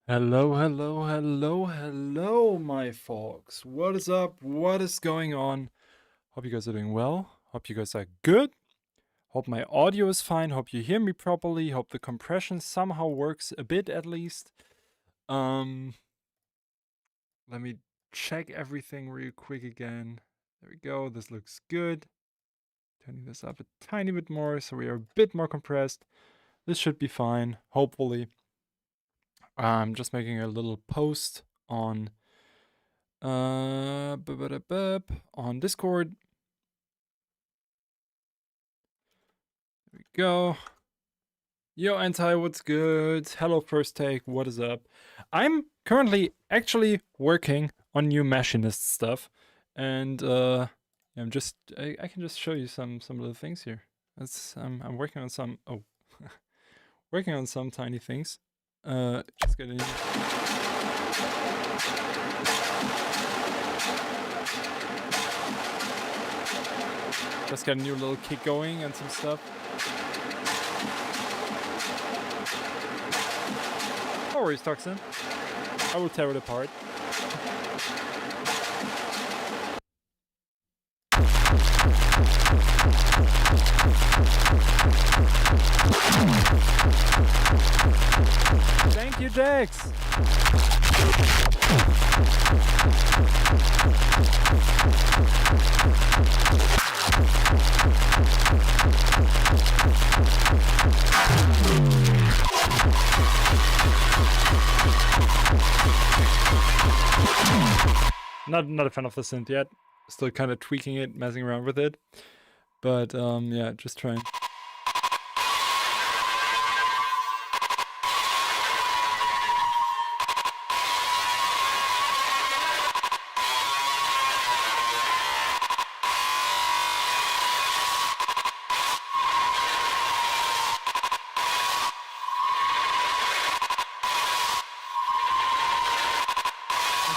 Hello, hello, hello, hello, my folks. What is up? What is going on? Hope you guys are doing well. Hope you guys are good. Hope my audio is fine. Hope you hear me properly. Hope the compression somehow works a bit at least. Um, Let me check everything real quick again. There we go. This looks good. Turning this up a tiny bit more so we are a bit more compressed. This should be fine, hopefully. I'm just making a little post on on Discord. There we go. Yo, Anti, what's good? Hello, First Take, what is up? I'm currently actually working on new Machinist stuff, and I'm just I can just show you some little things here. I'm working on some working on some tiny things. Just getting. Just got a new little kick going and some stuff. No worries, Toxin. I will tear it apart. Thank you, Dex! Not a fan of the synth yet. Still kind of tweaking it, messing around with it. But yeah, just trying.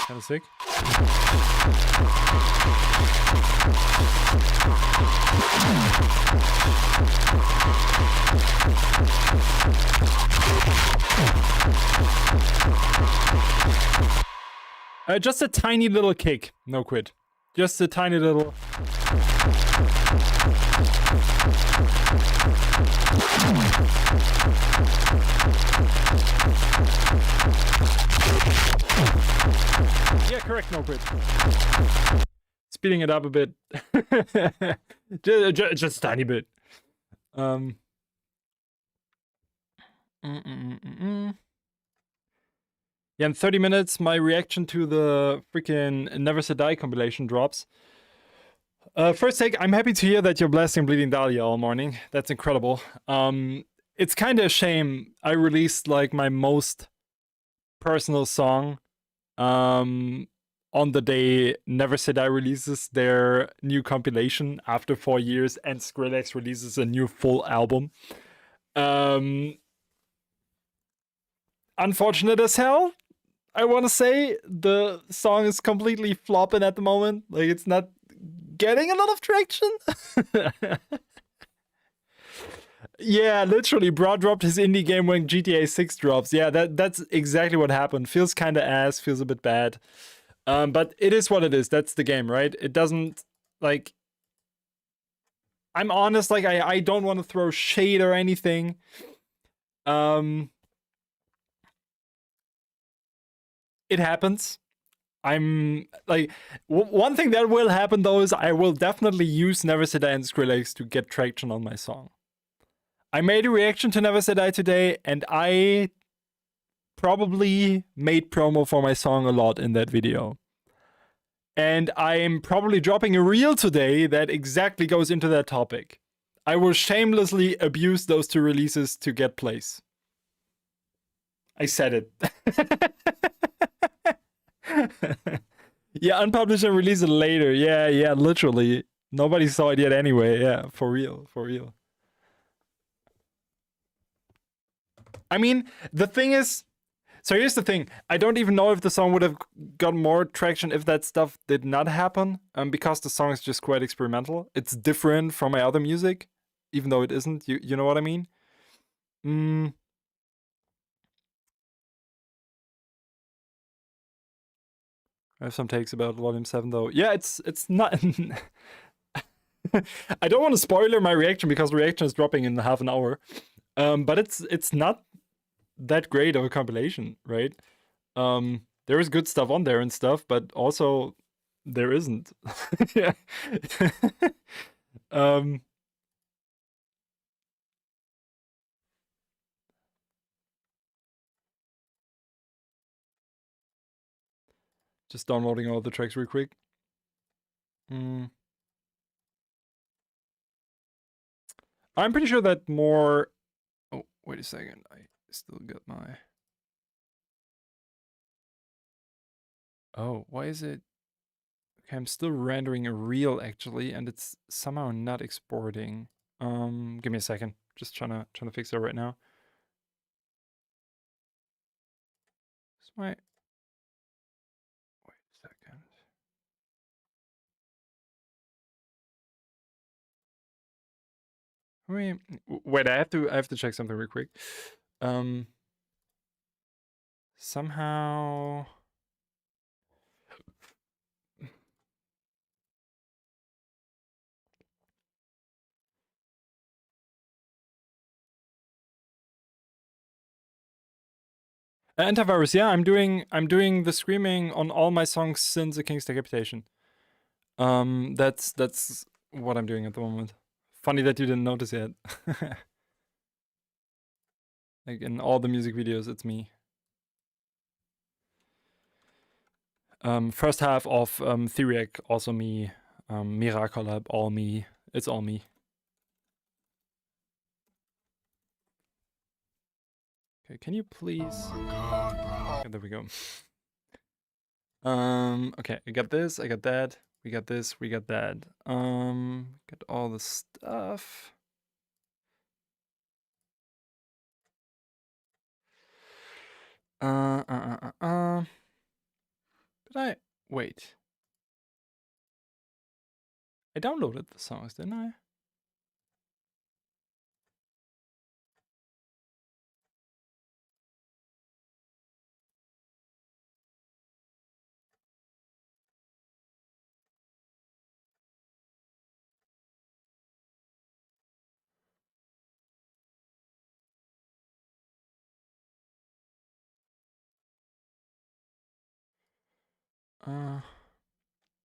Kind of sick. Just a tiny little kick, no quit. Just a tiny little. Yeah, correct, no quit. Speeding it up a bit. just a tiny bit. Yeah, in 30 minutes, my reaction to the freaking Never Say Die compilation drops. First take, I'm happy to hear that you're blasting Bleeding Dahlia all morning. That's incredible. It's kind of a shame I released like my most personal song on the day Never Say Die releases their new compilation after 4 years and Skrillex releases a new full album. Unfortunate as hell, I want to say. The song is completely flopping at the moment. Like, it's not getting a lot of traction. Yeah, literally, Broad dropped his indie game when GTA 6 drops. Yeah, that's exactly what happened. Feels kind of ass, feels a bit bad. But it is what it is. That's the game, right? It doesn't, like... I'm honest, like, I don't want to throw shade or anything. It happens. I'm like one thing that will happen though is I will definitely use Never Say Die and Skrillex to get traction on my song. I made a reaction to Never Say Die today, and I probably made promo for my song a lot in that video. And I'm probably dropping a reel today that exactly goes into that topic. I will shamelessly abuse those two releases to get plays. I said it. Yeah, unpublish and release it later. Yeah, literally. Nobody saw it yet anyway. Yeah, for real. I mean, the thing is, so here's the thing. I don't even know if the song would have got more traction if that stuff did not happen, because the song is just quite experimental. It's different from my other music, even though it isn't. You know what I mean? I have some takes about Volume 7 though. Yeah, it's not. I don't want to spoiler my reaction because the reaction is dropping in half an hour. But it's not that great of a compilation, right? There is good stuff on there and stuff, but also there isn't. Yeah. Just downloading all the tracks real quick. I'm pretty sure that more. Oh, wait a second. I still got my. Oh, why is it? Okay, I'm still rendering a reel actually, and it's somehow not exporting. Give me a second. Just trying to fix it right now. Wait a second. Wait, I have to check something real quick. Somehow. Antivirus, yeah, I'm doing the screaming on all my songs since the King's Decapitation. That's what I'm doing at the moment. Funny that you didn't notice yet. Like in all the music videos, it's me. First half of Theriac, also me. Mira collab, all me. It's all me. Okay, can you please? Oh my God, bro. Okay, there we go. Okay, I got this, I got that, we got this, we got that. Got all the stuff. Did I wait? I downloaded the songs, didn't I?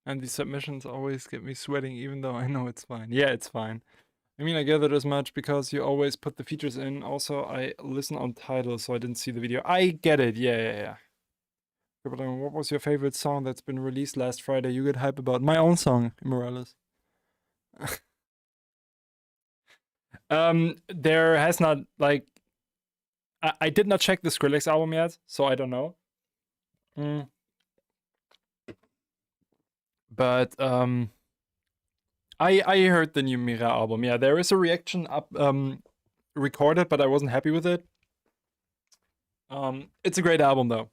And these submissions always get me sweating, even though I know it's fine. Yeah, it's fine. I mean, I gathered as much because you always put the features in. Also, I listen on Tidal, so I didn't see the video. I get it. Yeah. But what was your favorite song that's been released last Friday? You get hype about my own song, Immorales. There has not like I did not check the Skrillex album yet, so I don't know. But I heard the new Mira album. Yeah, there is a reaction up recorded, but I wasn't happy with it. It's a great album though.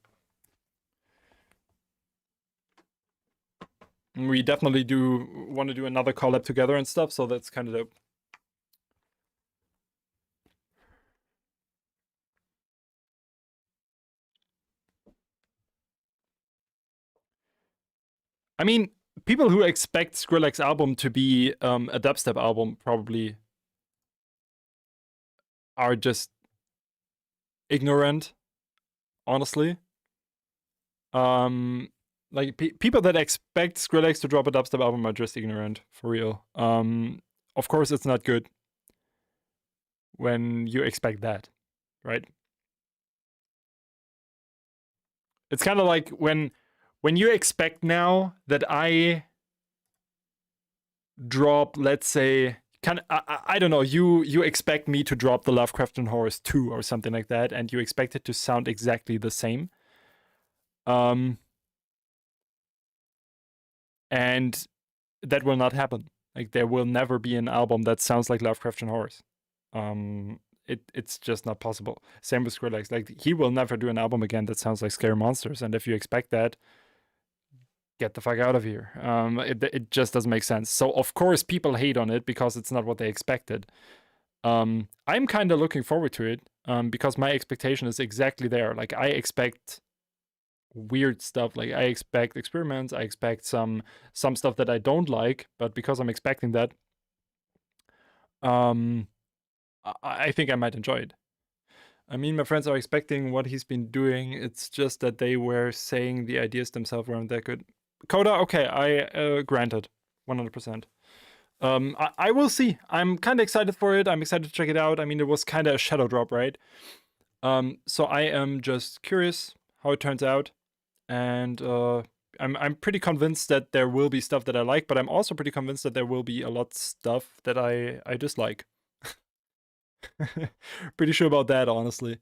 We definitely do want to do another collab together and stuff, so that's kind of dope. I mean, people who expect Skrillex album to be a dubstep album probably are just ignorant, honestly. Like people that expect Skrillex to drop a dubstep album are just ignorant, for real. Of course, it's not good when you expect that, right? It's kind of like when you expect now that I drop, let's say, I don't know, you expect me to drop the Lovecraft Horrors 2 or something like that, and you expect it to sound exactly the same. And that will not happen. Like there will never be an album that sounds like Lovecraft Horrors. It's just not possible. Same with Skrillex. Like he will never do an album again that sounds like Scary Monsters. And if you expect that, get the fuck out of here. It just doesn't make sense. So of course people hate on it because it's not what they expected. I'm kind of looking forward to it because my expectation is exactly there. Like I expect weird stuff. Like I expect experiments, I expect some stuff that I don't like, but because I'm expecting that, I think I might enjoy it. I mean, my friends are expecting what he's been doing. It's just that they were saying the ideas themselves weren't that good. Coda, okay, I granted, 100%. I will see. I'm kind of excited for it. I'm excited to check it out. I mean, it was kind of a shadow drop, right? So I am just curious how it turns out, and I'm pretty convinced that there will be stuff that I like, but I'm also pretty convinced that there will be a lot of stuff that I dislike. Pretty sure about that, honestly.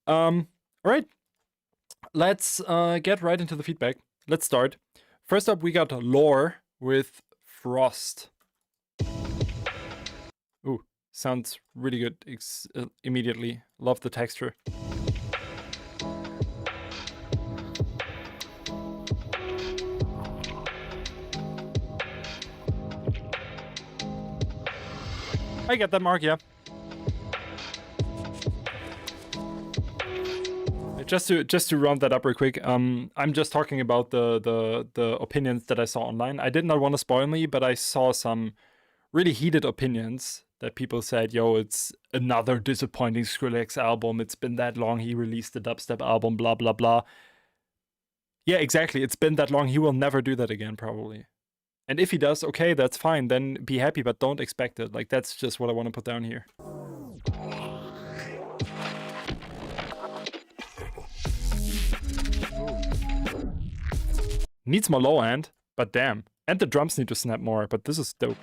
All right, let's get right into the feedback. Let's start. First up, we got Lore with Frost. Ooh, sounds really good immediately. Love the texture. I get that, Mark, yeah. Just to round that up real quick, I'm just talking about the opinions that I saw online. I did not want to spoil me, but I saw some really heated opinions that people said, yo, it's another disappointing Skrillex album. It's been that long. He released the dubstep album, blah, blah, blah. Yeah, exactly. It's been that long. He will never do that again, probably. And if he does, okay, that's fine. Then be happy, but don't expect it. Like, that's just what I want to put down here. Needs more low end, but damn. And the drums need to snap more, but this is dope.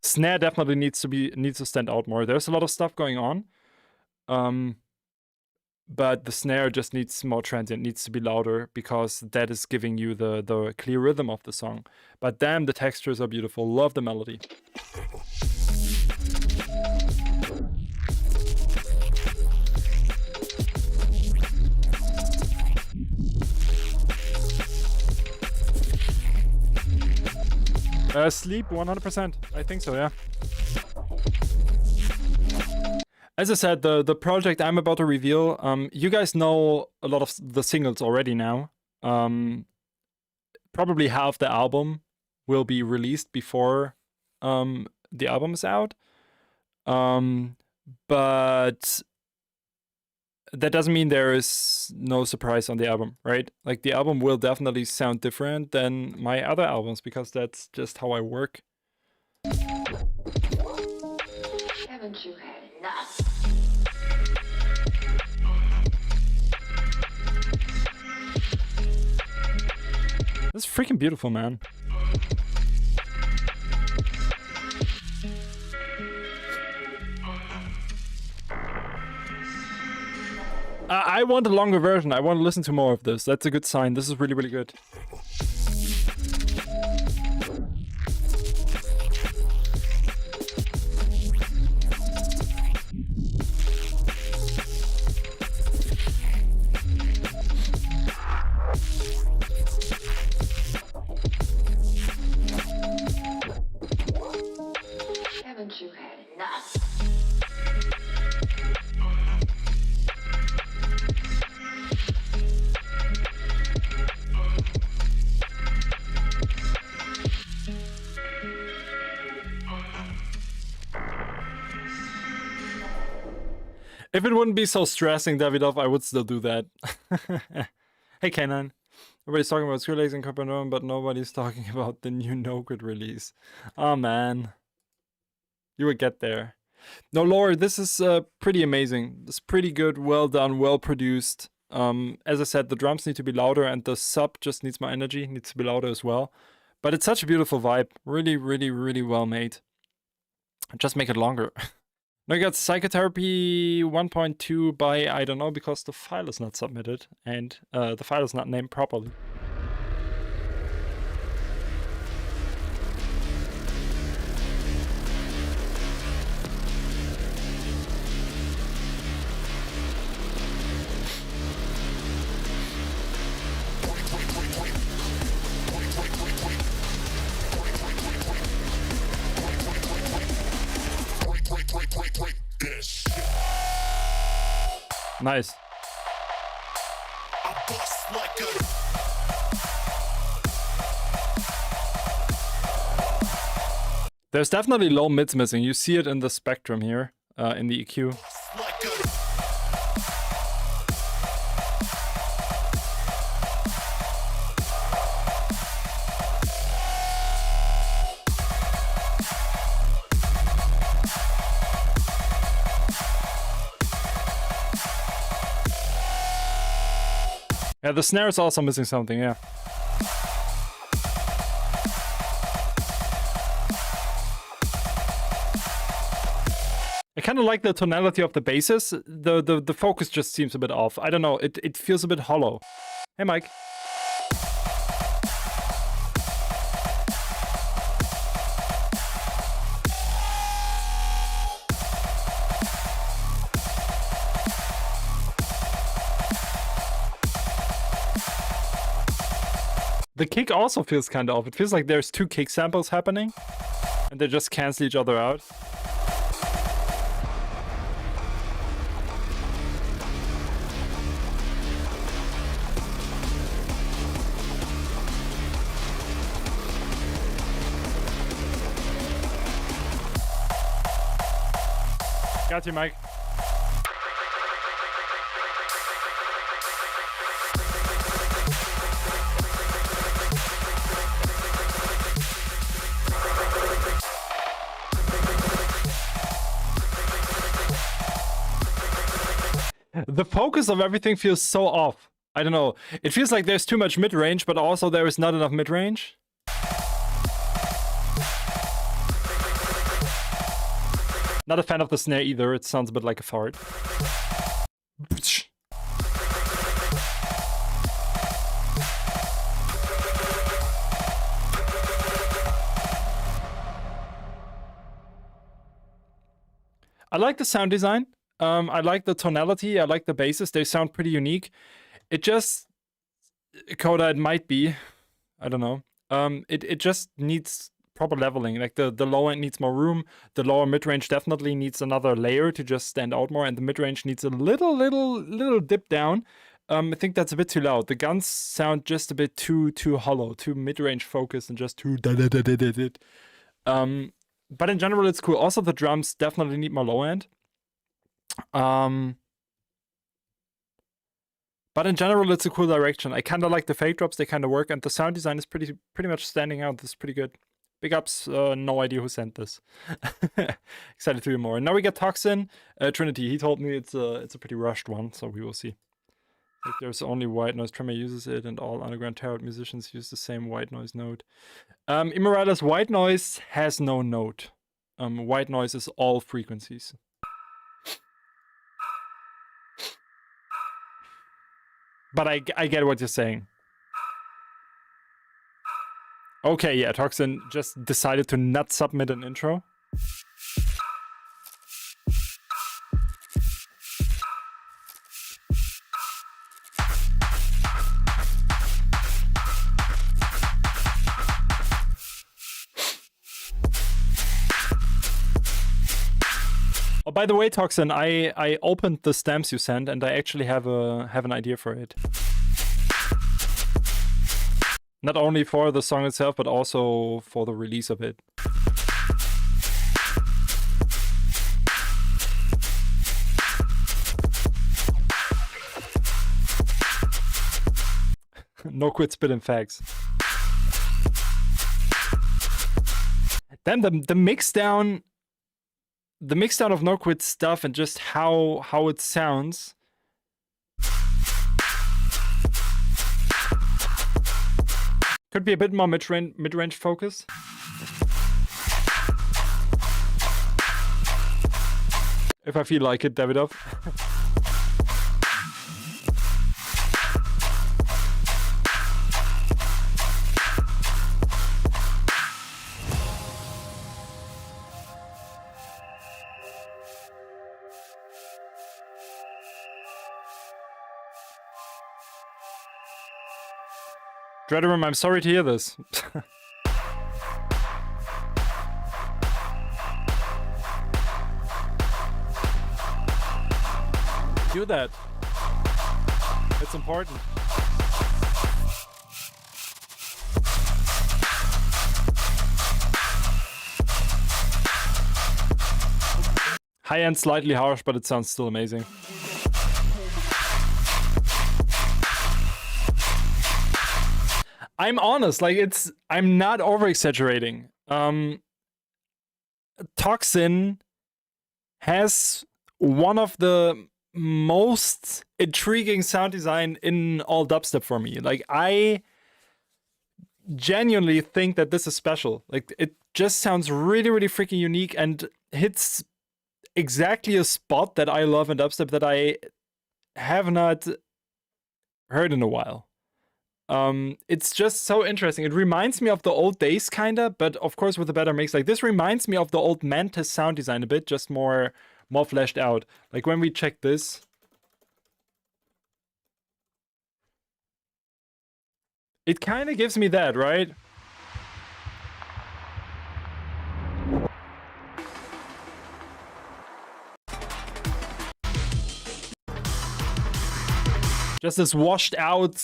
Snare definitely needs to stand out more. There's a lot of stuff going on. But the snare just needs more transient, needs to be louder, because that is giving you the clear rhythm of the song. But damn, the textures are beautiful. Love the melody. Sleep 100%. I think so, yeah. As I said, the project I'm about to reveal, you guys know a lot of the singles already now. Probably half the album will be released before the album is out. But that doesn't mean there is no surprise on the album, right? Like, the album will definitely sound different than my other albums, because that's just how I work. Haven't you had enough? This is freaking beautiful, man. I want a longer version. I want to listen to more of this. That's a good sign. This is really, really good. Haven't you had enough? If it wouldn't be so stressing, Davidoff, I would still do that. Hey, K9. Everybody's talking about Skrillex and Copenhagen, but nobody's talking about the new No Good release. Oh, man. You would get there. No, Lore, this is pretty amazing. It's pretty good, well done, well produced. As I said, the drums need to be louder, and the sub just needs more energy, needs to be louder as well. But it's such a beautiful vibe. Really, really, really well made. Just make it longer. Now you got Psychotherapy 1.2 by I don't know, because the file is not submitted and the file is not named properly. Nice. There's definitely low mids missing. You see it in the spectrum here, in the EQ. Yeah, the snare is also missing something, yeah. I kind of like the tonality of the basses. The focus just seems a bit off. I don't know, it feels a bit hollow. Hey, Mike. The kick also feels kind of off. It feels like there's two kick samples happening, and they just cancel each other out. Got you, Mike. The focus of everything feels so off. I don't know. It feels like there's too much mid-range, but also there is not enough mid-range. Not a fan of the snare either. It sounds a bit like a fart. I like the sound design. I like the tonality. I like the basses. They sound pretty unique. It just, Coda, it might be, I don't know. It just needs proper leveling. Like the low end needs more room. The lower mid range definitely needs another layer to just stand out more, and the mid range needs a little dip down. I think that's a bit too loud. The guns sound just a bit too hollow, too mid range focused, and just too but in general, it's cool. Also, the drums definitely need more low end. But in general, it's a cool direction. I kind of like the fake drops; they kind of work, and the sound design is pretty much standing out. This is pretty good. Big ups. No idea who sent this. Excited to hear more. And now we get Toxin, Trinity. He told me it's a pretty rushed one, so we will see. Like there's only white noise. Tremor uses it, and all underground tarot musicians use the same white noise note. Immorales white noise has no note. White noise is all frequencies. But I get what you're saying. Okay, yeah, Toxin just decided to not submit an intro. Oh, by the way, Toxin, I opened the stamps you sent, and I actually have an idea for it. Not only for the song itself, but also for the release of it. No quit spitting facts. Then the mixdown of No Quit stuff and just how it sounds. Could be a bit more mid-range focus. If I feel like it, Davidov. Dreaderim, I'm sorry to hear this. do that. It's important. High end, slightly harsh, but it sounds still amazing. I'm honest, like I'm not over exaggerating. Toxin has one of the most intriguing sound design in all dubstep for me. Like, I genuinely think that this is special. Like, it just sounds really, really freaking unique and hits exactly a spot that I love in dubstep that I have not heard in a while. It's just so interesting. It reminds me of the old days, kinda, but of course with a better mix. Like, this reminds me of the old Mantis sound design a bit, just more fleshed out. Like, when we check this, it kind of gives me that, right? Just this washed out,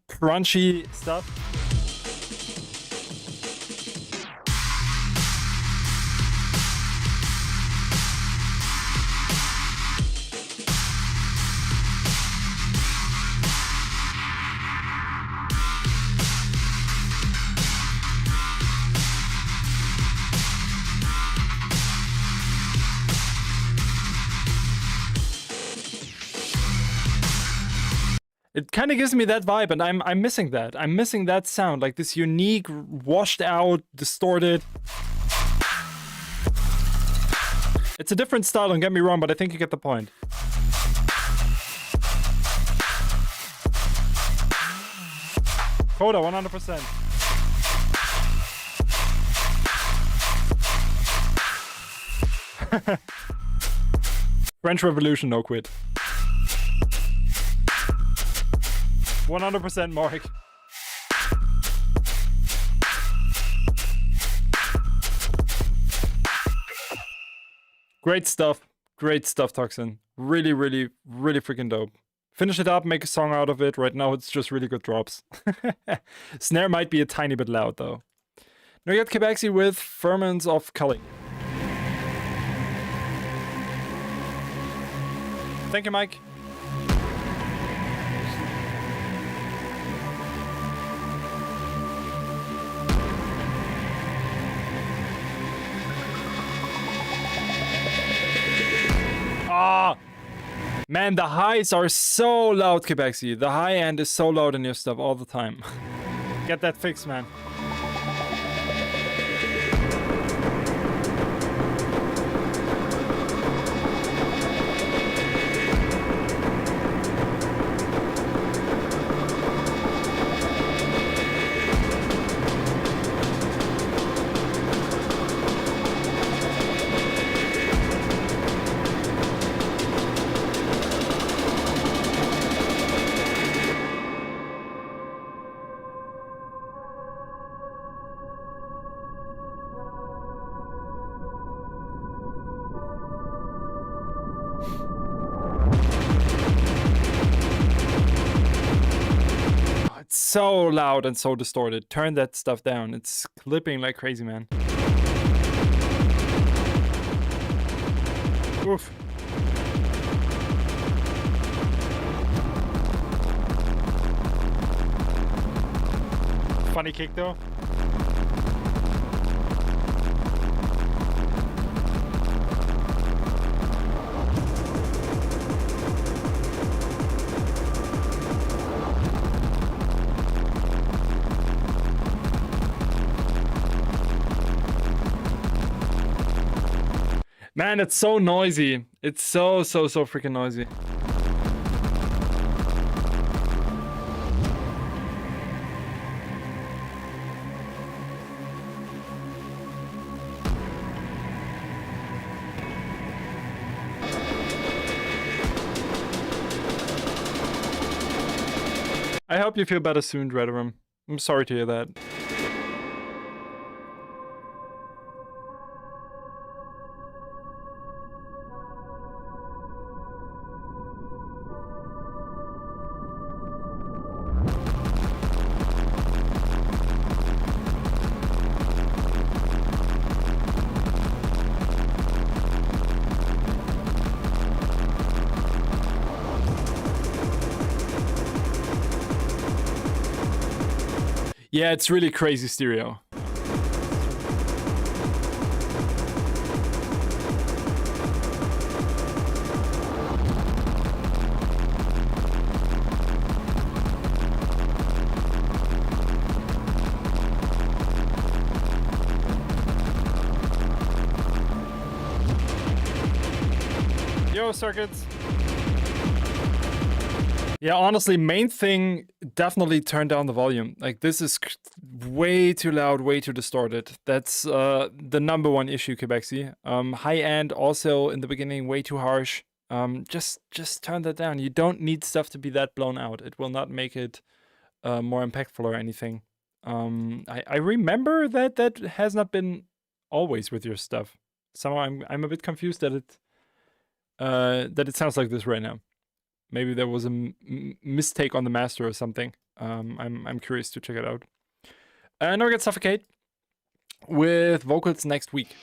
crunchy stuff. It kind of gives me that vibe, and I'm missing that. I'm missing that sound, like this unique, washed out, distorted. It's a different style, don't get me wrong, but I think you get the point. Coda, 100%. French Revolution, no quit. 100% Mark. Great stuff. Great stuff, Toxin. Really, really, really freaking dope. Finish it up, make a song out of it. Right now, it's just really good drops. Snare might be a tiny bit loud, though. Now you got Kebaxi with Ferments of Culling. Thank you, Mike. Ah, man, the highs are so loud, Kebaxi. The high end is so loud in your stuff all the time. Get that fixed, man. So loud and so distorted. Turn that stuff down. It's clipping like crazy, man. Oof. Funny kick though. Man, it's so noisy. It's so freaking noisy. I hope you feel better soon, Dredarum. I'm sorry to hear that. Yeah, it's really crazy stereo. Yo, circuits. Yeah, honestly, main thing, definitely turn down the volume. Like, this is way too loud, way too distorted. That's the number one issue, Quebexy. High end, also in the beginning, way too harsh. Just turn that down. You don't need stuff to be that blown out. It will not make it more impactful or anything. I remember that has not been always with your stuff. Somehow I'm a bit confused that it sounds like this right now. Maybe there was a mistake on the master or something. I'm curious to check it out. Now we get Suffocate with vocals next week.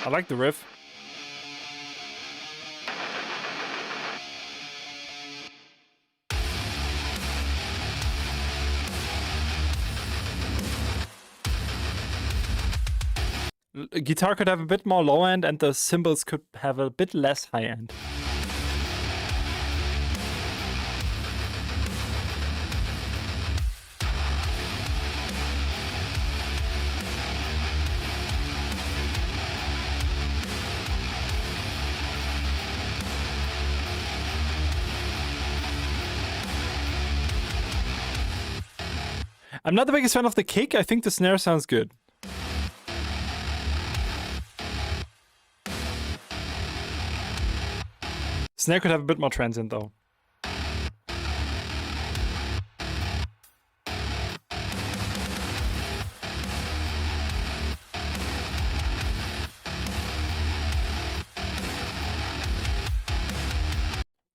I like the riff. Guitar could have a bit more low end and the cymbals could have a bit less high end. I'm not the biggest fan of the kick. I think the snare sounds good. Snare could have a bit more transient though.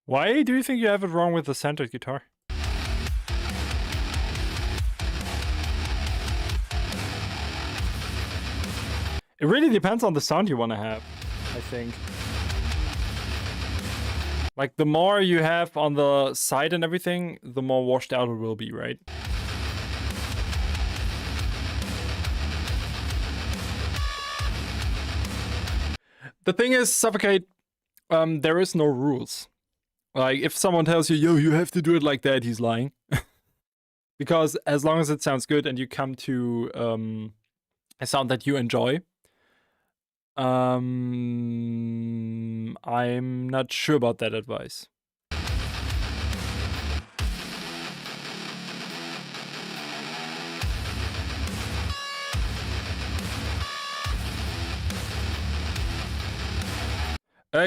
Why do you think you have it wrong with the centered guitar? It really depends on the sound you want to have, I think. Like, the more you have on the side and everything, the more washed out it will be, right? The thing is, Suffocate, there is no rules. Like, if someone tells you, yo, you have to do it like that, he's lying. Because as long as it sounds good and you come to a sound that you enjoy, I'm not sure about that advice.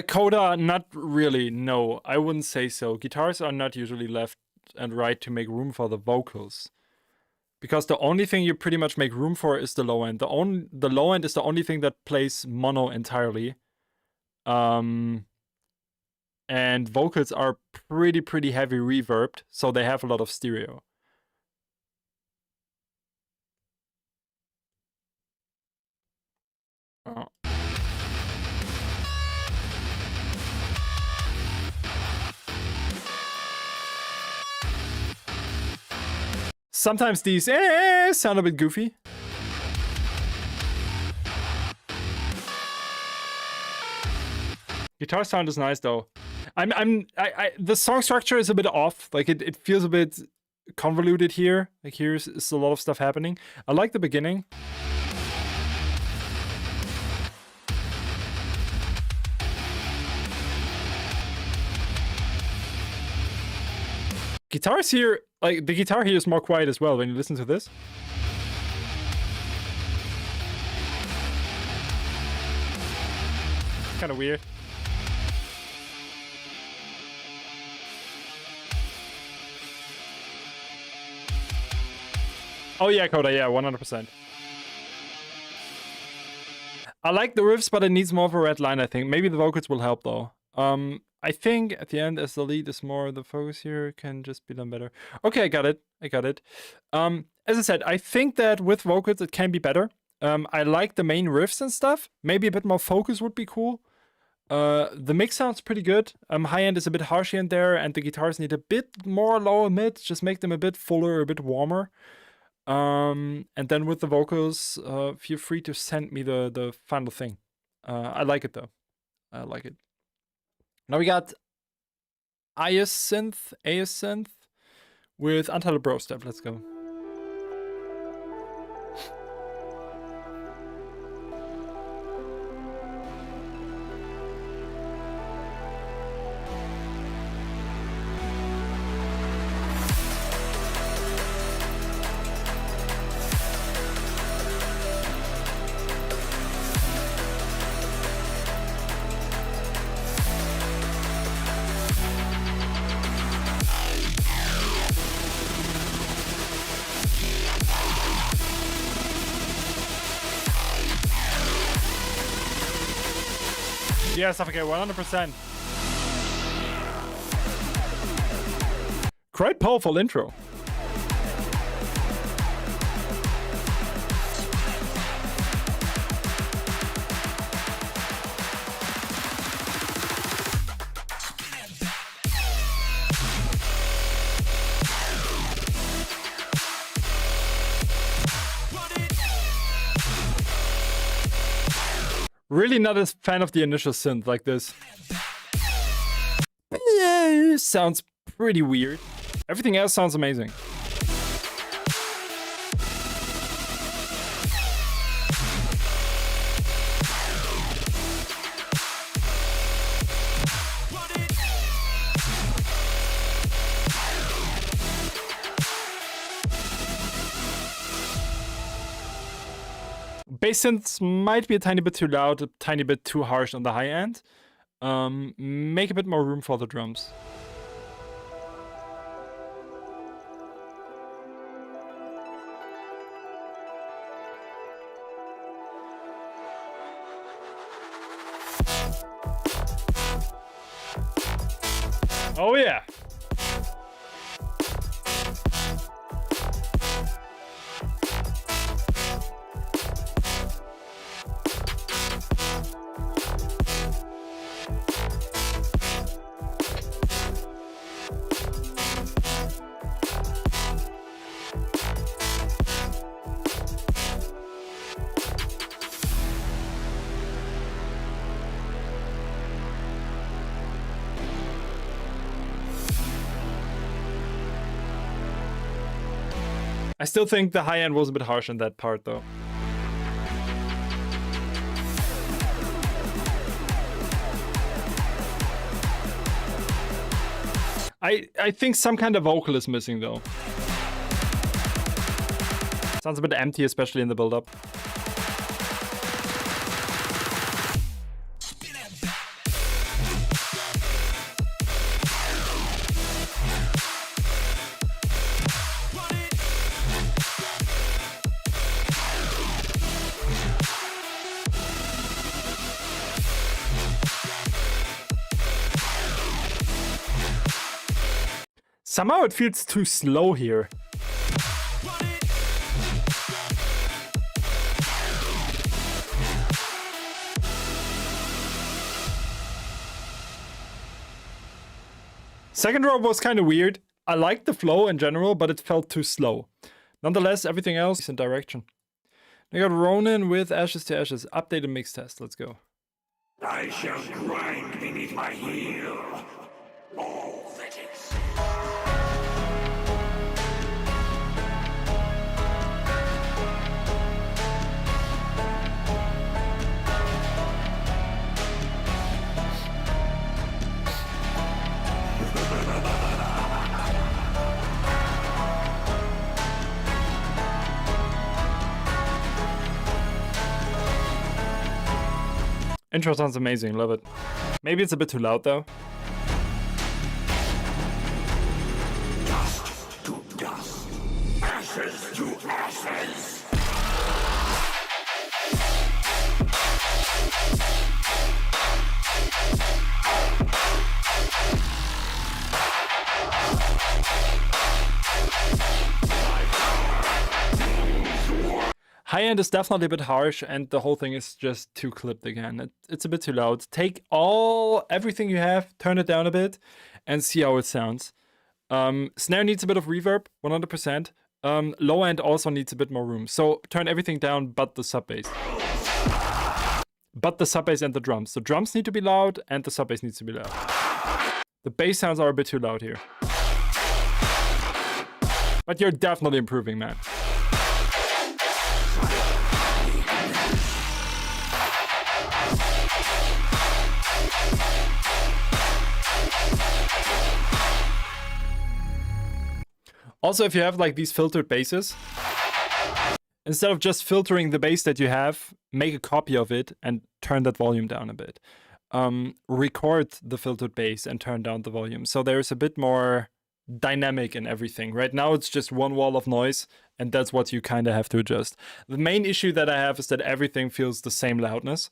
Coda, not really, no. I wouldn't say so. Guitars are not usually left and right to make room for the vocals. Because the only thing you pretty much make room for is the low end. The low end is the only thing that plays mono entirely. And vocals are pretty heavy reverbed, so they have a lot of stereo. Oh. Sometimes these sound a bit goofy. Guitar sound is nice though. The song structure is a bit off. Like it feels a bit convoluted here. Like here's a lot of stuff happening. I like the beginning. Guitars here, like the guitar here is more quiet as well when you listen to this. Kind of weird. Oh yeah, Coda, yeah, 100%. I like the riffs, but it needs more of a red line, I think. Maybe the vocals will help though. I think at the end, as the lead is more the focus here, can just be done better. Okay, I got it. As I said, I think that with vocals it can be better. I like the main riffs and stuff. Maybe a bit more focus would be cool. The mix sounds pretty good. High end is a bit harsh here and there, and the guitars need a bit more lower mid, just make them a bit fuller, a bit warmer. And then with the vocals, feel free to send me the final thing. I like it though. I like it. Now we got AS Synth with Untitled Bro Step. Let's go. Yeah, Suffocate, 100%. Quite powerful intro. Really not a fan of the initial synth like this. Yeah, sounds pretty weird. Everything else sounds amazing. Bass synths might be a tiny bit too loud, a tiny bit too harsh on the high end. Make a bit more room for the drums. Oh yeah. I still think the high end was a bit harsh in that part though. I think some kind of vocal is missing though. Sounds a bit empty, especially in the build-up. Somehow it feels too slow here. Second row was kind of weird. I liked the flow in general, but it felt too slow. Nonetheless, everything else is in direction. I got Ronin with Ashes to Ashes. Updated mix test. Let's go. I shall grind beneath my heel all that is. Intro sounds amazing, love it. Maybe it's a bit too loud though. Dust to dust, ashes to ashes. High end is definitely a bit harsh, and the whole thing is just too clipped again. It's a bit too loud. Take everything you have, turn it down a bit, and see how it sounds. Snare needs a bit of reverb, 100%. Low end also needs a bit more room. So turn everything down but the sub bass. But the sub bass and the drums. The drums need to be loud and the sub bass needs to be loud. The bass sounds are a bit too loud here. But you're definitely improving, man. Also, if you have like these filtered basses, instead of just filtering the bass that you have, make a copy of it and turn that volume down a bit. Record the filtered bass and turn down the volume. So there's a bit more dynamic in everything. Right now it's just one wall of noise, and that's what you kind of have to adjust. The main issue that I have is that everything feels the same loudness.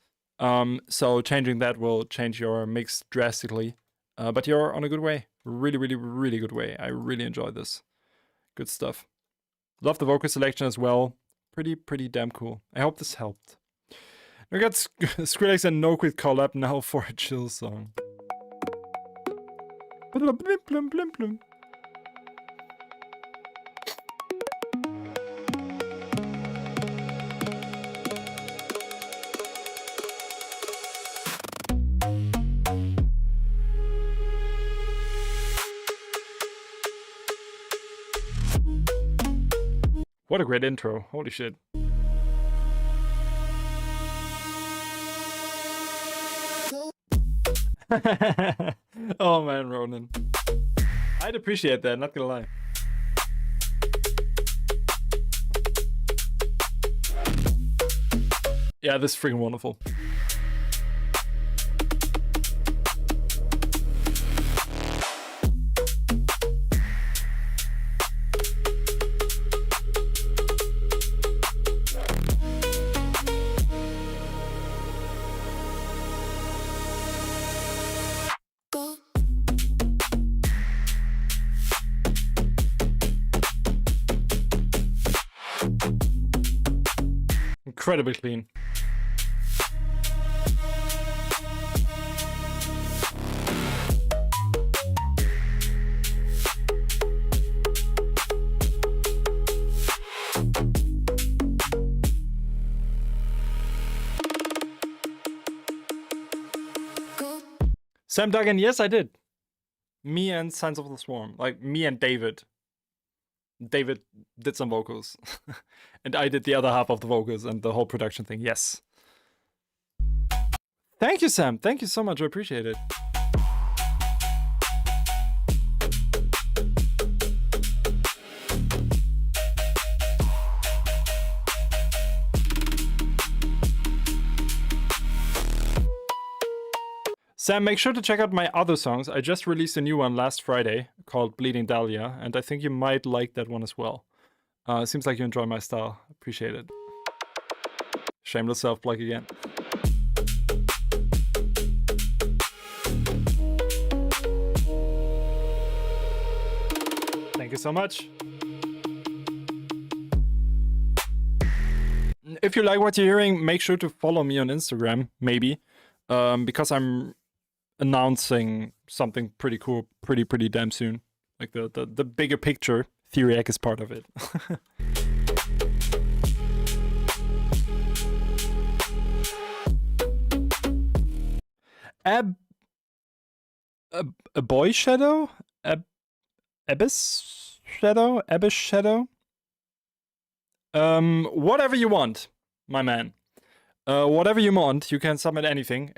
So changing that will change your mix drastically. But you're on a good way. Really, really, really good way. I really enjoy this. Good stuff. Love the vocal selection as well. Pretty damn cool. I hope this helped. We got Skrillex and Noquid collab now for a chill song. What a great intro. Holy shit. Oh man, Ronan. I'd appreciate that, not gonna lie. Yeah, this is freaking wonderful. Incredibly clean. Sam Duggan, yes, I did. Me and Signs of the Swarm. Like, me and David. David did some vocals. And I did the other half of the vocals and the whole production thing. Yes. Thank you, Sam. Thank you so much. I appreciate it. Sam, make sure to check out my other songs. I just released a new one last Friday called Bleeding Dahlia, and I think you might like that one as well. Seems like you enjoy my style. Appreciate it. Shameless self-plug again. Thank you so much. If you like what you're hearing, make sure to follow me on Instagram, maybe. Because I'm announcing something pretty cool pretty damn soon. Like the bigger picture, Theriac is part of it. A boy shadow? Abyss shadow? Abyss shadow? Whatever you want, my man. Whatever you want, you can submit anything. !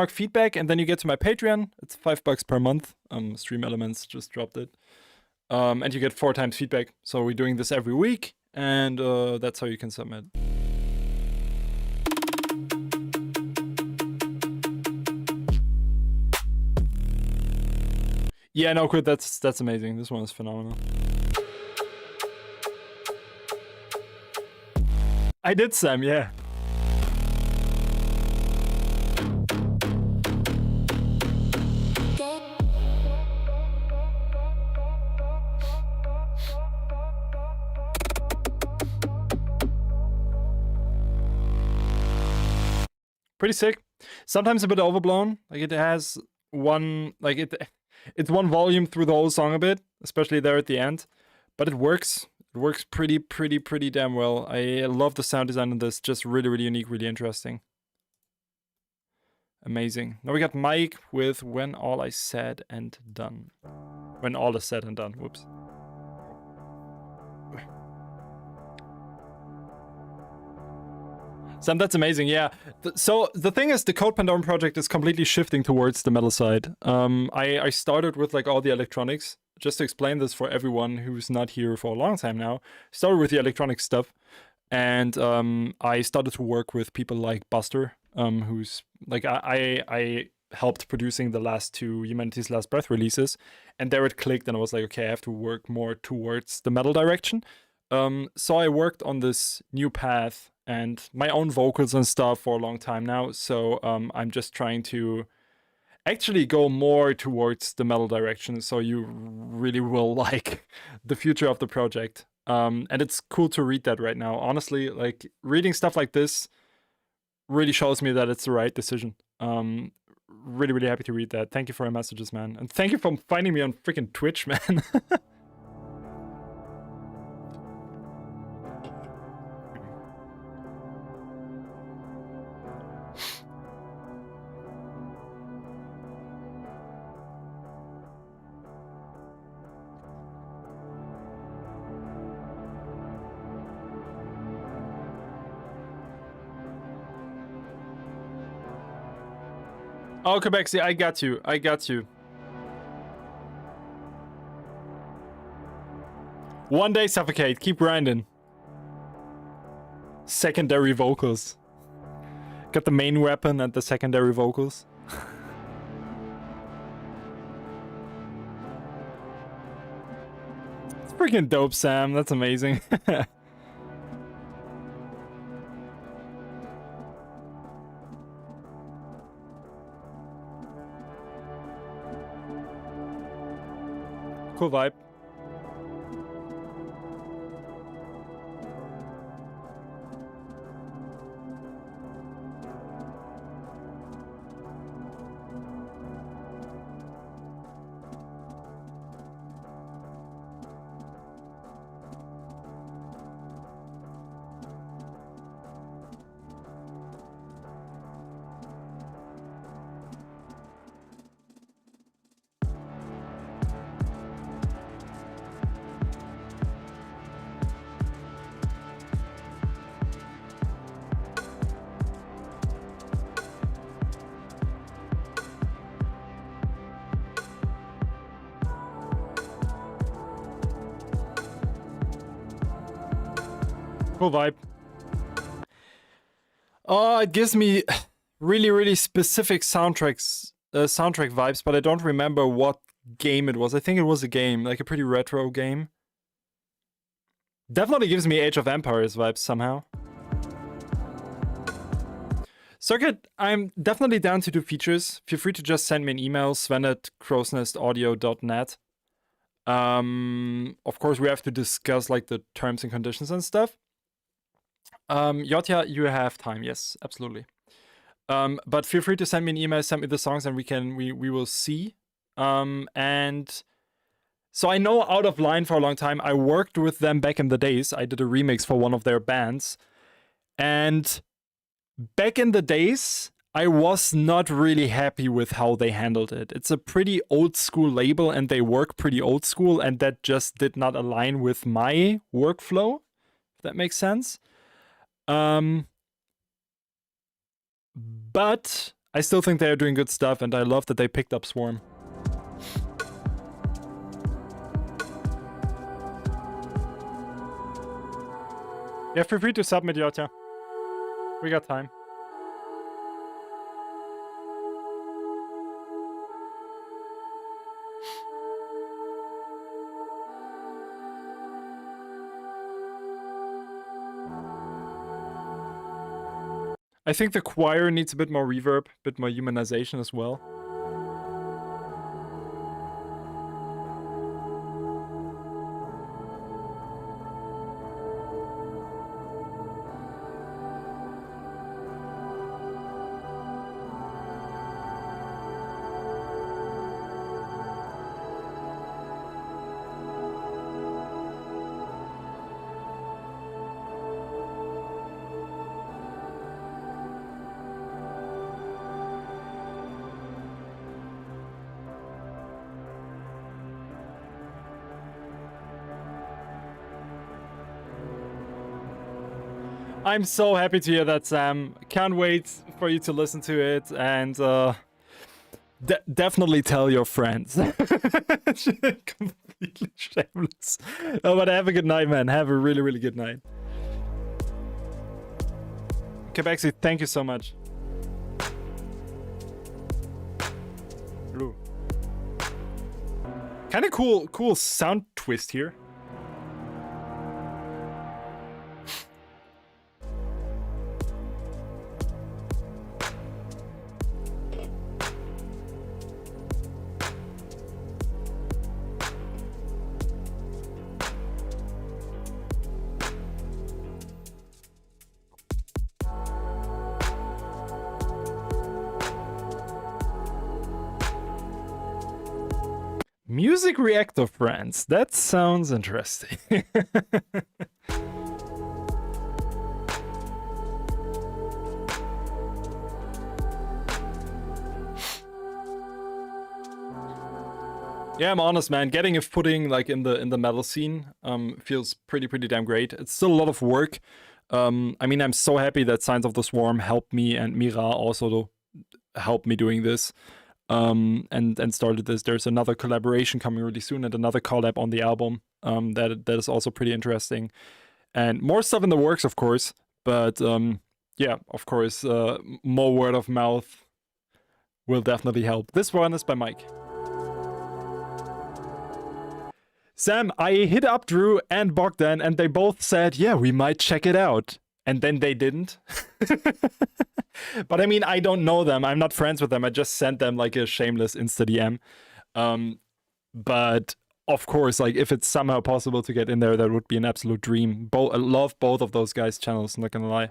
feedback, and then you get to my Patreon. It's $5 per month. Stream Elements just dropped it. And you get 4 times feedback. So we're doing this every week, and that's how you can submit. Yeah, no, good. That's amazing. This one is phenomenal. I did, Sam. Yeah. Pretty sick. Sometimes a bit overblown. Like it has one, like it's one volume through the whole song a bit, especially there at the end. But it works. It works pretty damn well. I love the sound design on this. Just really unique, really interesting. Amazing. Now we got Mike with When All Is Said and Done. When all is said and done. Whoops. Sam, that's amazing. Yeah. So the thing is, the Code Pandora project is completely shifting towards the metal side. I started with like all the electronics. Just to explain this for everyone who's not here for a long time now. Started with the electronic stuff, and I started to work with people like Buster, who's like I helped producing the last two Humanity's Last Breath releases, and there it clicked, and I was like, okay, I have to work more towards the metal direction. So I worked on this new path and my own vocals and stuff for a long time now. So I'm just trying to actually go more towards the metal direction. So you really will like the future of the project. And it's cool to read that right now. Honestly, like reading stuff like this really shows me that it's the right decision. Really happy to read that. Thank you for your messages, man. And thank you for finding me on freaking Twitch, man. Oh, Quebexy, I got you. I got you. One day suffocate. Keep grinding. Secondary vocals. Got the main weapon and the secondary vocals. It's freaking dope, Sam. That's amazing. Cool vibe. Cool vibe. Oh, it gives me really specific soundtrack vibes, but I don't remember what game it was. I think it was a game, like a pretty retro game. Definitely gives me Age of Empires vibes somehow. Circuit, I'm definitely down to do features. Feel free to just send me an email, sven@crowsnestaudio.net. Of course, we have to discuss like the terms and conditions and stuff. Yotja, you have time. Yes, absolutely. But feel free to send me an email, send me the songs, and we will see. And so I know Out of Line for a long time. I worked with them back in the days. I did a remix for one of their bands. And back in the days, I was not really happy with how they handled it. It's a pretty old school label and they work pretty old school, and that just did not align with my workflow, if that makes sense. But I still think they are doing good stuff, and I love that they picked up Swarm. Yeah, feel free to submit, Yotja. We got time. I think the choir needs a bit more reverb, a bit more humanization as well. I'm so happy to hear that, Sam. Can't wait for you to listen to it, and definitely tell your friends. Completely shameless. Oh, but have a good night, man. Have a really, really good night. Kebexi, thank you so much. Blue. Kind of cool sound twist here. Music reactor friends. That sounds interesting. Yeah, I'm honest, man. Getting a footing like in the metal scene feels pretty damn great. It's still a lot of work. I mean, I'm so happy that Signs of the Swarm helped me, and Mira also helped me doing this. And started this. There's another collaboration coming really soon, and another collab on the album that is also pretty interesting, and more stuff in the works, of course. But yeah, of course, more word of mouth will definitely help. This one is by Mike. Sam, I hit up Drew and Bogdan, and they both said, yeah, we might check it out. And then they didn't. But I mean, I don't know them. I'm not friends with them. I just sent them like a shameless Insta DM. But of course, like if it's somehow possible to get in there, that would be an absolute dream. I love both of those guys' channels, I'm not gonna lie.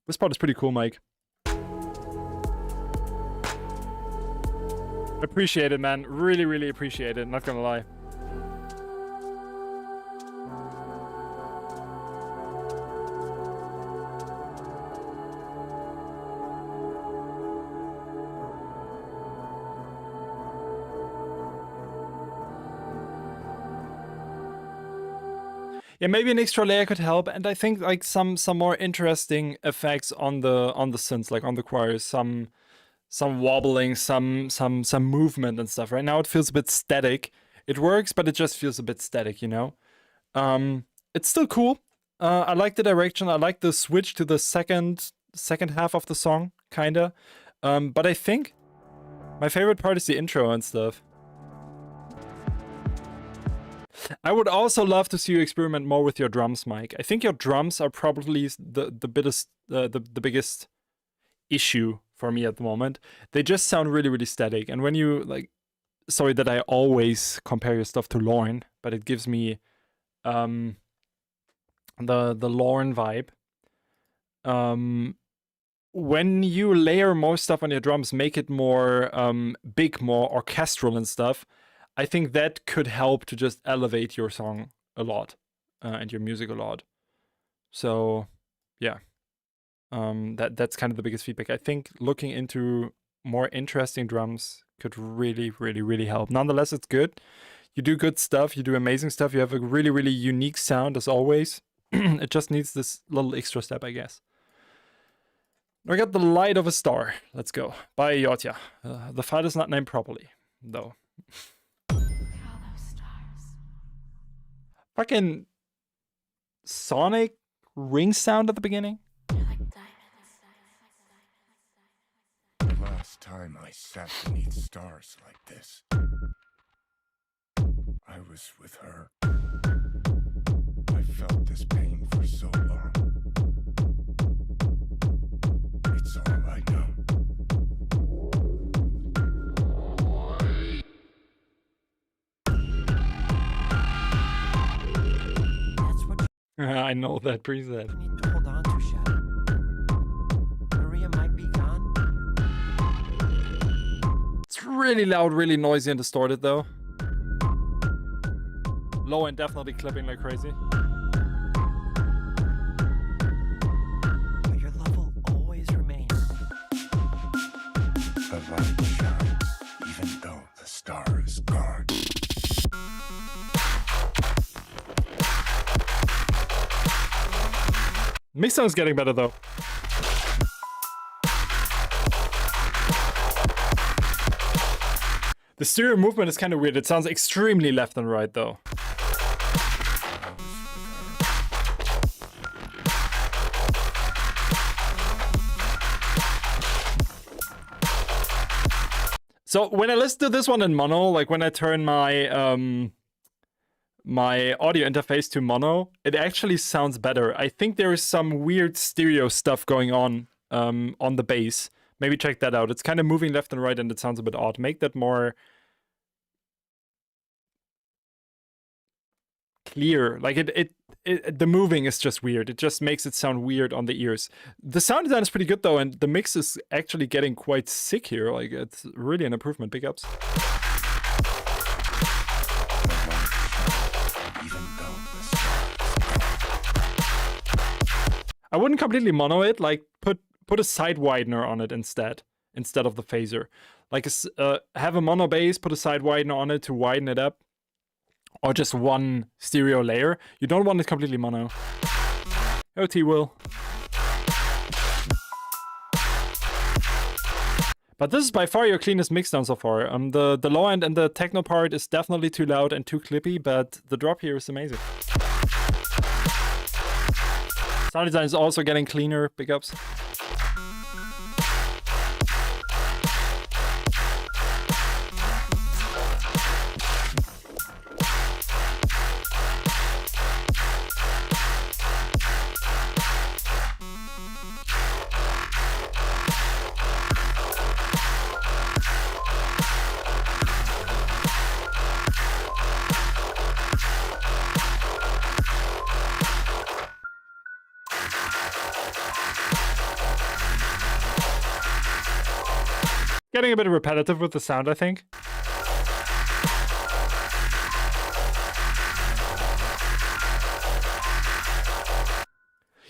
This part is pretty cool, Mike. Appreciate it, man. Really appreciate it, not gonna lie. Yeah, maybe an extra layer could help, and I think like some more interesting effects on the synths, like on the choirs, some wobbling, some movement and stuff. Right now it feels a bit static. It works, but it just feels a bit static, you know. It's still cool. I like the direction. I like the switch to the second half of the song, kinda. But I think my favorite part is the intro and stuff. I would also love to see you experiment more with your drums, Mike. I think your drums are probably the biggest issue for me at the moment. They just sound really static. And when you like, sorry that I always compare your stuff to Lorne, but it gives me the Lorne vibe. When you layer more stuff on your drums, make it more big, more orchestral and stuff, I think that could help to just elevate your song a lot and your music a lot. So, yeah, that's kind of the biggest feedback. I think looking into more interesting drums could really help. Nonetheless, it's good. You do good stuff. You do amazing stuff. You have a really unique sound as always. It just needs this little extra step, I guess. I got The Light of a Star. Let's go. By Yotja. The file is not named properly, though. Fucking Sonic ring sound at the beginning. The last time I sat beneath stars like this, I was with her. I felt this pain for so long. It's all I know. I know that preset. You need to hold on to, Shadow. Maria might be gone. It's really loud, really noisy and distorted though. Low end definitely clipping like crazy. But your love will always remain. The light shines, even though the star is gone. Mix sound's getting better though. The stereo movement is kind of weird. It sounds extremely left and right though. So when I listen to this one in mono, like when I turn my my audio interface to mono, it actually sounds better. I think there is some weird stereo stuff going on the bass. Maybe check that out. It's kind of moving left and right and it sounds a bit odd. Make that more clear. Like the moving is just weird. It just makes it sound weird on the ears. The sound design is pretty good though, and the mix is actually getting quite sick here. Like it's really an improvement. Big ups. I wouldn't completely mono it. Like put a side widener on it instead of the phaser. Like have a mono bass, put a side widener on it to widen it up. Or just one stereo layer. You don't want it completely mono. Oh, T-Will. But this is by far your cleanest mixdown so far. The low end and the techno part is definitely too loud and too clippy, but the drop here is amazing. Sound design is also getting cleaner. Big ups. Getting a bit repetitive with the sound, I think.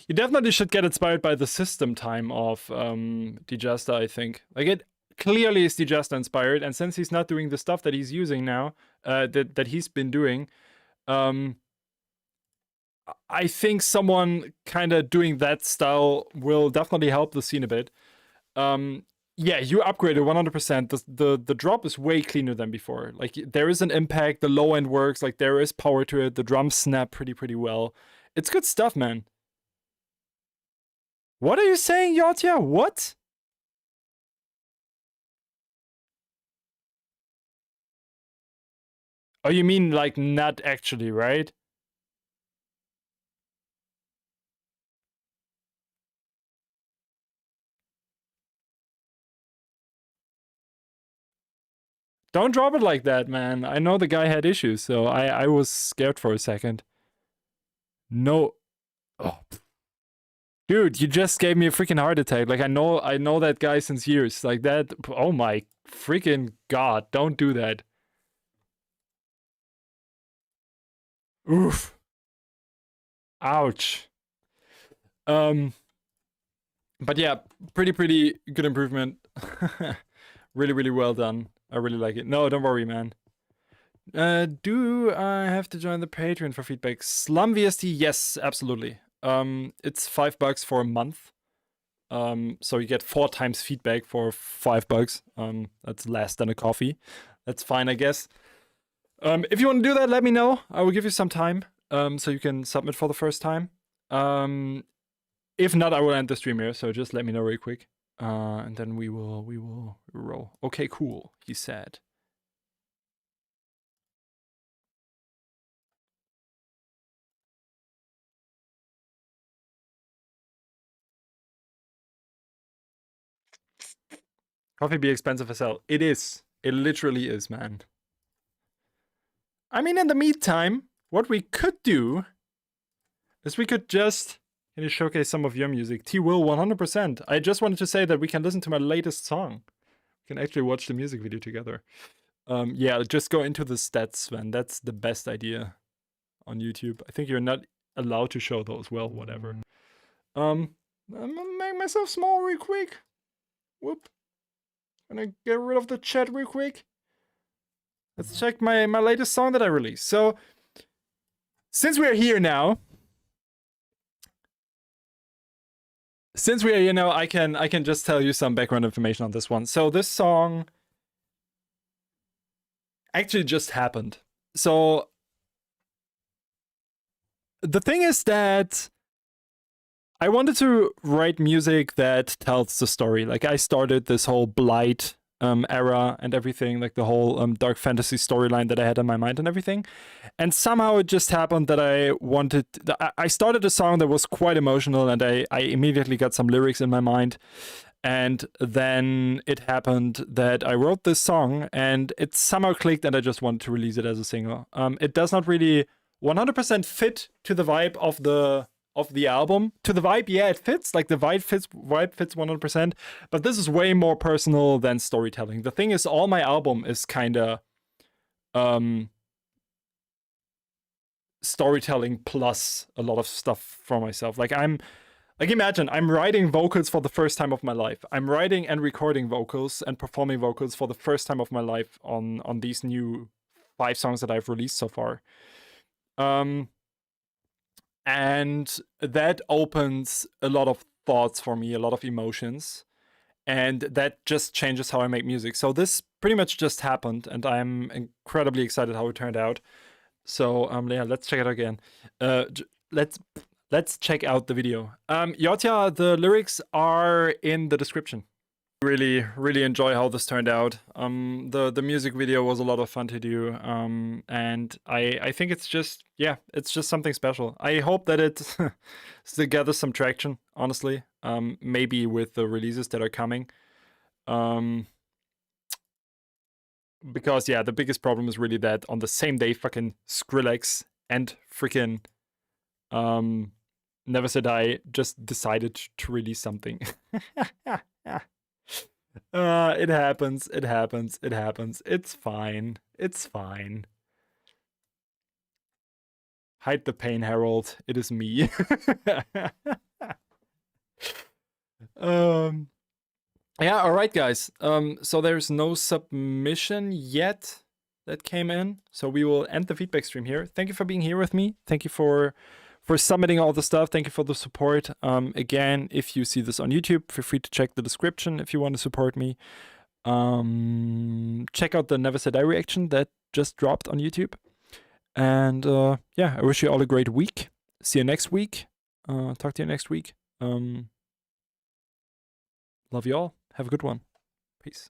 You definitely should get inspired by the system time of Digesta, I think. Like, it clearly is Digesta inspired, and since he's not doing the stuff that he's using now, that he's been doing, I think someone kind of doing that style will definitely help the scene a bit. Yeah, you upgraded 100%. The drop is way cleaner than before. Like, there is an impact, the low end works, like there is power to it, the drums snap pretty well. It's good stuff, man. What are you saying, Yotya? What? Oh, you mean like not actually, right? Don't drop it like that, man. I know the guy had issues, so I was scared for a second. No. Oh. Dude, you just gave me a freaking heart attack. Like, I know that guy since years. Like that. Oh my freaking god. Don't do that. Oof. Ouch. But yeah, pretty good improvement. Really well done. I really like it. No, don't worry, man. Do I have to join the Patreon for feedback? Slum VST, yes, absolutely. It's $5 for a month. So you get 4 times feedback for $5. That's less than a coffee. That's fine, I guess. If you want to do that, let me know. I will give you some time. So you can submit for the first time. If not, I will end the stream here. So just let me know real quick. And then we will roll. Okay, cool, he said. Coffee be expensive as hell. It is. It literally is, man. I mean, in the meantime, what we could do is we could just... Can you showcase some of your music? T-Will 100%. I just wanted to say that we can listen to my latest song. We can actually watch the music video together. Yeah, just go into the stats, Sven. That's the best idea on YouTube. I think you're not allowed to show those. Well, whatever. I'm gonna make myself small real quick. Whoop. Gonna get rid of the chat real quick. Let's check my latest song that I released. So, since we're here now, since we are here now, I can just tell you some background information on this one. So this song actually just happened. So the thing is that I wanted to write music that tells the story. Like, I started this whole Blight era and everything, like the whole dark fantasy storyline that I had in my mind and everything. And somehow it just happened that I started a song that was quite emotional, and I immediately got some lyrics in my mind. And then it happened that I wrote this song and it somehow clicked, and I just wanted to release it as a single. It does not really 100% fit to the vibe of the album. To the vibe, yeah, it fits. Like, the vibe fits 100%. But this is way more personal than storytelling. The thing is, all my album is kind of storytelling plus a lot of stuff from myself. Like, imagine I'm writing vocals for the first time of my life. I'm writing and recording vocals and performing vocals for the first time of my life on these new 5 songs that I've released so far. And that opens a lot of thoughts for me, a lot of emotions, and that just changes how I make music. So this pretty much just happened, and I'm incredibly excited how it turned out. So yeah, let's check it out again. Let's check out the video. Yotja, the lyrics are in the description. Really, really enjoy how this turned out. The music video was a lot of fun to do, and I think it's just something special. I hope that it gathers some traction, honestly. Maybe with the releases that are coming. Because yeah, the biggest problem is really that on the same day, fucking Skrillex and freaking Never Say Die just decided to release something. It happens. It's fine. Hide the pain, Harold. It is me. Yeah, alright guys. So there's no submission yet that came in. So we will end the feedback stream here. Thank you for being here with me. Thank you for submitting all the stuff. Thank you for the support. Again, if you see this on YouTube, feel free to check the description if you want to support me. Check out the Never Say Die reaction that just dropped on YouTube. And yeah, I wish you all a great week. See you next week. Talk to you next week. Love you all. Have a good one. Peace.